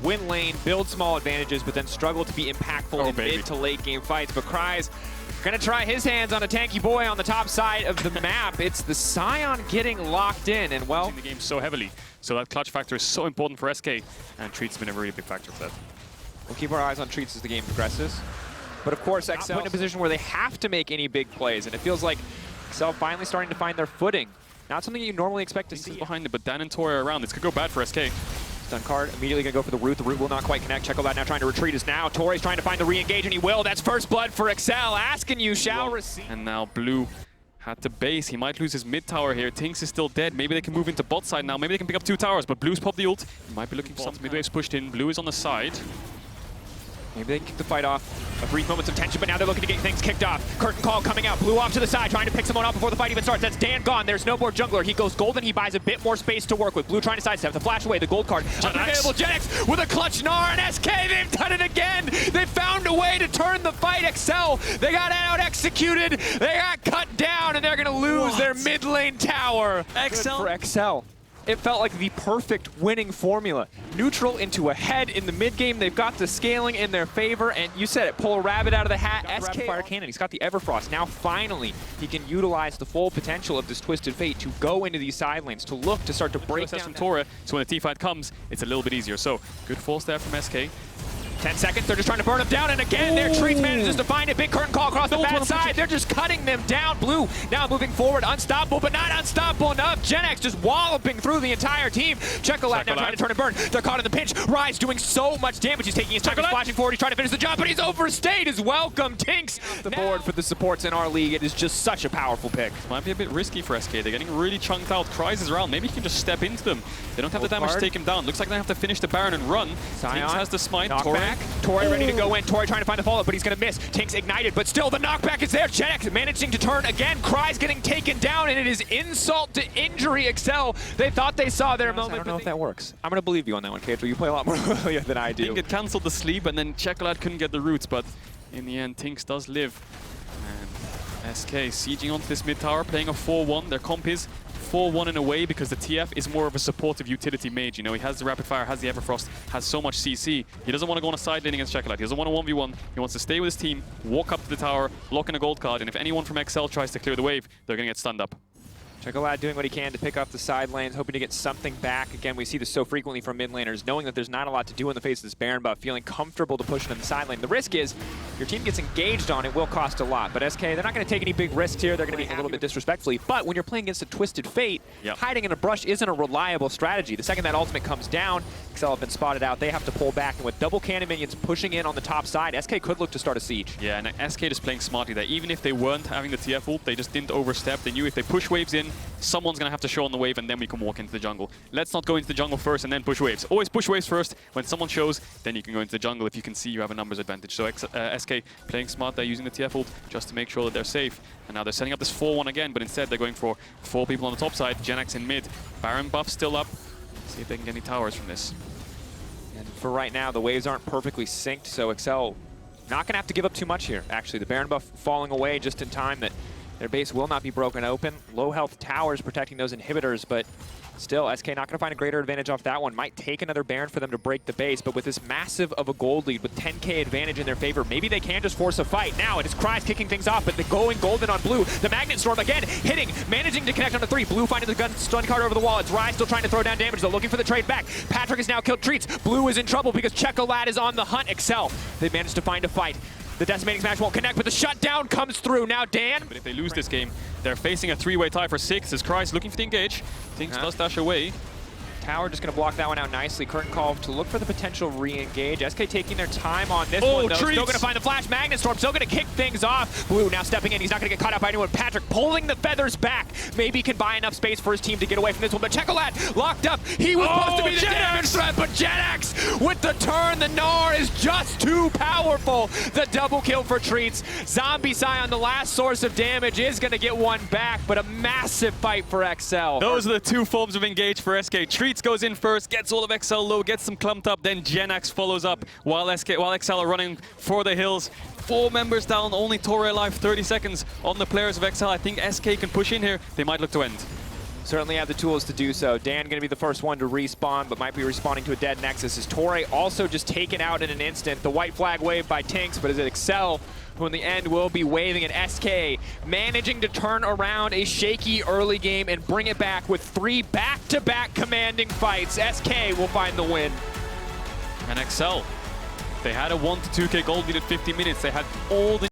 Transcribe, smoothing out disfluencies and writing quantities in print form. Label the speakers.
Speaker 1: win lane, build small advantages, but then struggle to be impactful in mid to late game fights. But Kry's gonna try his hands on a tanky boy on the top side of the map. It's the Scion getting locked in, and well,
Speaker 2: the game so heavily. So that clutch factor is so important for SK, and Treat's been a really big factor for that.
Speaker 1: We'll keep our eyes on Treats as the game progresses. But of course, XL in a position where they have to make any big plays, and it feels like XL finally starting to find their footing. Not something you normally expect to see.
Speaker 2: Behind it, but Dan and Tori are around. This could go bad for SK.
Speaker 1: Stun card, immediately gonna go for the root. The root will not quite connect. Chekolad now trying to retreat is now. Tori's trying to find the re-engage, and he will. That's first blood for XL. Asking you shall receive.
Speaker 2: And now Blue had to base. He might lose his mid tower here. Tinks is still dead. Maybe they can move into bot side now. Maybe they can pick up 2 towers, but Blue's popped the ult. He might be looking for something. Midwave's pushed in. Blue is on the side.
Speaker 1: Maybe they can kick the fight off. A brief moments of tension, but now they're looking to get things kicked off. Curtain call coming out. Blue off to the side, trying to pick someone off before the fight even starts. That's Dan gone. There's no more jungler. He goes golden. He buys a bit more space to work with. Blue trying to sidestep. The flash away. The gold card. Unavailable Gen-X with a clutch Gnar, and SK, they've done it again. They found a way to turn the fight. XL, they got out executed. They got cut down, and they're going to lose their mid lane tower.
Speaker 3: XL.
Speaker 1: For XL. It felt like the perfect winning formula. Neutral into a head in the mid game. They've got the scaling in their favor, and you said it, pull a rabbit out of the hat. SK fire cannon. He's got the Everfrost. Now finally, he can utilize the full potential of this Twisted Fate to go into these side lanes, to look to start to break down
Speaker 2: from Tora. So when the T-fight comes, it's a little bit easier. So good force there from SK.
Speaker 1: 10 seconds, they're just trying to burn them down, and again, their Treats manages to find it. Big curtain call across the bad side. They're just cutting them down. Blue now moving forward, unstoppable, but not unstoppable enough. Gen-X just walloping through the entire team. Chekolad now trying to turn and burn. They're caught in the pinch. Rise doing so much damage. He's taking his time, he's flashing forward. He's trying to finish the job, but he's overstayed his welcome. Tinks the board for the supports in our league. It is just such a powerful pick.
Speaker 2: Might be a bit risky for SK. They're getting really chunked out. Kry's is around. Maybe he can just step into them. They don't have the damage to take him down. Looks like they have to finish the Baron and run. Tinks has the smite.
Speaker 1: Tori ready to go in. Tori trying to find the follow-up, but he's going to miss. Tinks ignited, but still the knockback is there. Gen-X managing to turn again. Kry's getting taken down, and it is insult to injury. XL, they thought they saw their moment. I don't know if that works. I'm going to believe you on that one, Kato. You play a lot more than I do.
Speaker 2: Didn't get cancelled the sleep, and then Chekolad couldn't get the roots, but in the end, Tinks does live. And SK sieging onto this mid tower, playing a 4-1. Their comp is 4-1 in a way because the TF is more of a supportive utility mage. You know, he has the rapid fire, has the Everfrost, has so much CC. He doesn't want to go on a side lane against Chekolad. He doesn't want to 1v1. He wants to stay with his team, walk up to the tower, lock in a gold card, and if anyone from XL tries to clear the wave, they're going to get stunned up.
Speaker 1: Chekolad doing what he can to pick up the side lanes, hoping to get something back. Again, we see this so frequently from mid laners, knowing that there's not a lot to do in the face of this Baron buff, feeling comfortable to push it in the side lane. The risk is, your team gets engaged on it, will cost a lot. But SK, they're not going to take any big risks here. They're going to be a little bit disrespectfully. But when you're playing against a Twisted Fate, hiding in a brush isn't a reliable strategy. The second that ultimate comes down, XL have been spotted out. They have to pull back. And with double cannon minions pushing in on the top side, SK could look to start a siege.
Speaker 2: Yeah, and SK is playing smartly there. Even if they weren't having the TF ult, they just didn't overstep. They knew if they push waves in, someone's going to have to show on the wave, and then we can walk into the jungle. Let's not go into the jungle first and then push waves. Always push waves first. When someone shows, then you can go into the jungle if you can see you have a numbers advantage. So SK playing smart. They're using the TF ult just to make sure that they're safe. And now they're setting up this 4-1 again, but instead they're going for 4 people on the top side. Gen-X in mid. Baron buff still up. See if they can get any towers from this.
Speaker 1: And for right now, the waves aren't perfectly synced, so XL not going to have to give up too much here. Actually, the Baron buff falling away just in time that their base will not be broken open. Low health towers protecting those inhibitors, but still, SK not going to find a greater advantage off that one. Might take another Baron for them to break the base, but with this massive of a gold lead, with 10k advantage in their favor, maybe they can just force a fight. Now it is Kry's kicking things off, but they're going golden on Blue. The Magnet Storm again, hitting, managing to connect on the 3. Blue finding the gun stun card over the wall. It's Rise still trying to throw down damage, though, looking for the trade back. Patrick has now killed Treats. Blue is in trouble because Chekolad is on the hunt. XL, they managed to find a fight. The Decimating Smash won't connect, but the shutdown comes through. Now Dan.
Speaker 2: But if they lose this game, they're facing a 3-way tie for 6 as Kry's looking for the engage. Tinks does dash away.
Speaker 1: Tower just going to block that one out nicely. Curtain call to look for the potential re-engage. SK taking their time on this one, though. Treats. Still going to find the flash. Magnet Storm still going to kick things off. Blue now stepping in. He's not going to get caught out by anyone. Patrick pulling the feathers back. Maybe he can buy enough space for his team to get away from this one. But Chekolad locked up. He was supposed to be the damage threat, but Gen-X with the turn. The Gnar is just too powerful. The double kill for Treats. Zombie Scion, the last source of damage, is going to get one back, but a massive fight for XL.
Speaker 2: Those are the 2 forms of engage for SK. Treats goes in first, gets all of XL low, gets them clumped up, then Gen-X follows up while XL are running for the hills. 4 members down, only Tori alive, 30 seconds on the players of XL. I think SK can push in here. They might look to end.
Speaker 1: certainly have the tools to do so. Dan going to be the first one to respawn, but might be respawning to a dead Nexus. As Torre also just taken out in an instant. The white flag wave by Tinks, but is it Excel who in the end will be waving an SK, managing to turn around a shaky early game and bring it back with 3 back-to-back commanding fights. SK will find the win.
Speaker 2: And Excel, they had a 1 to 2K gold lead at 50 minutes. They had all the